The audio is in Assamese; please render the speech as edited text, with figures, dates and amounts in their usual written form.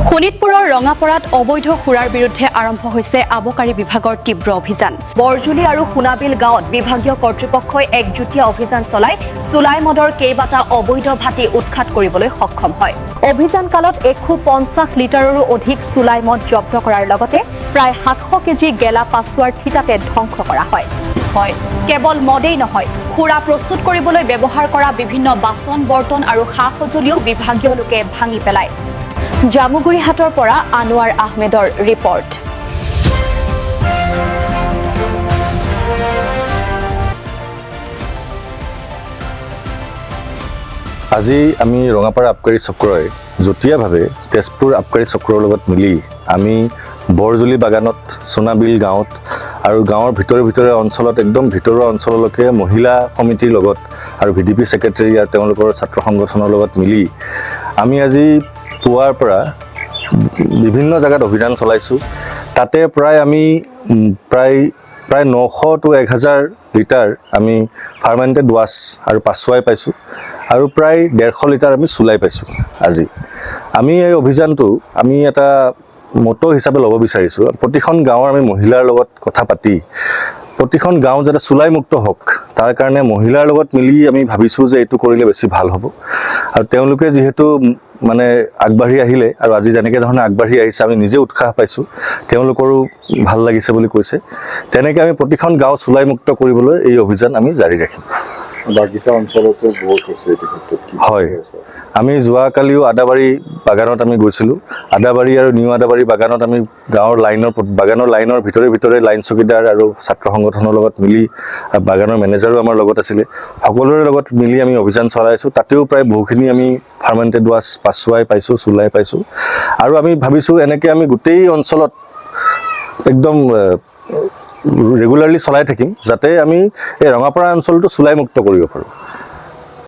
শোণিতপুৰৰ ৰঙাপাৰাত অবৈধ সুৰাৰ বিৰুদ্ধে আৰম্ভ হৈছে আবকাৰী বিভাগৰ তীব্ৰ অভিযান। বৰজুলি আৰু সোণাবিল গাঁৱত বিভাগীয় কৰ্তৃপক্ষই একজুটীয়া অভিযান চলাই চুলাই মদৰ কেইবাটা অবৈধ ভাটি উৎখাত কৰিবলৈ সক্ষম হয়। অভিযান কালত 150 লিটাৰৰো অধিক চুলাই মদ জব্দ কৰাৰ লগতে প্ৰায় 700 কেজি গেলা পাছুৱাৰ থিতাতে ধ্বংস কৰা হয়। কেৱল মদেই নহয়, সুৰা প্ৰস্তুত কৰিবলৈ ব্যৱহাৰ কৰা বিভিন্ন বাচন বৰ্তন আৰু সা সঁজুলিও বিভাগীয় লোকে ভাঙি পেলায়। জামুগুৰিহাটৰ পৰা আনোৱাৰ আহমেদৰ ৰিপৰ্ট। আজি আমি ৰঙাপাৰা আবকাৰী চক্ৰই যুটীয়াভাৱে তেজপুৰ আবকাৰী চক্ৰৰ লগত মিলি আমি বৰজুলি বাগানত, সোণাবিল গাঁৱত আৰু গাঁৱৰ ভিতৰে অঞ্চলত একদম ভিতৰুৱা অঞ্চললৈকে মহিলা সমিতিৰ লগত আৰু ভিডিপি ছেক্ৰেটাৰী আৰু তেওঁলোকৰ ছাত্ৰ সংগঠনৰ লগত মিলি আমি আজি পুৱাৰ পৰা বিভিন্ন জায়গাত অভিযান চলাইছোঁ। তাতে আমি প্ৰায় 900 to 1000 লিটাৰ আমি ফাৰ্মেণ্টেড ৱাছ আৰু পাছুৱাই পাইছোঁ আৰু প্ৰায় 150 লিটাৰ আমি চুলাই পাইছোঁ। আজি আমি এই অভিযানটো আমি এটা মটো হিচাপে ল'ব বিচাৰিছোঁ। প্ৰতিখন গাঁৱৰ আমি মহিলাৰ লগত কথা পাতি প্ৰতিখন গাঁও যাতে চুলাই মুক্ত হওক তাৰ কাৰণে মহিলাৰ লগত মিলি আমি ভাবিছোঁ যে এইটো কৰিলে বেছি ভাল হ'ব। আৰু তেওঁলোকে যিহেতু মানে আগবাঢ়ি আহিলে আৰু আজি যেনেকৈ ধৰণে আগবাঢ়ি আহিছে আমি নিজে উৎসাহ পাইছোঁ, তেওঁলোকৰো ভাল লাগিছে বুলি কৈছে। তেনেকৈ আমি প্ৰতিখন গাঁও চুলাই মুক্ত কৰিবলৈ এই অভিযান আমি জাৰি ৰাখিম। বাগিচা অঞ্চলতো বহুত হৈছে এইটো ক্ষেত্ৰত। হয়, আমি যোৱাকালিও আদাবাৰী বাগানত আমি গৈছিলোঁ। আদাবাৰী আৰু নিউ আদাবাৰী বাগানত আমি গাঁৱৰ বাগানৰ লাইনৰ ভিতৰে লাইন চকীদাৰ আৰু ছাত্ৰ সংগঠনৰ লগত মিলি বাগানৰ মেনেজাৰো আমাৰ লগত আছিলে। সকলোৰে লগত মিলি আমি অভিযান চলাইছোঁ। তাতেও প্ৰায় বহুখিনি আমি ফাৰ্মেণ্টেড ৱাছ পাছুৱাই পাইছোঁ, চুলাই পাইছোঁ। আৰু আমি ভাবিছোঁ এনেকৈ আমি গোটেই অঞ্চলত একদম ৰেগুলাৰলি চলাই থাকিম যাতে আমি এই ৰঙাপাৰা অঞ্চলটো চুলাই মুক্ত কৰিব পাৰোঁ।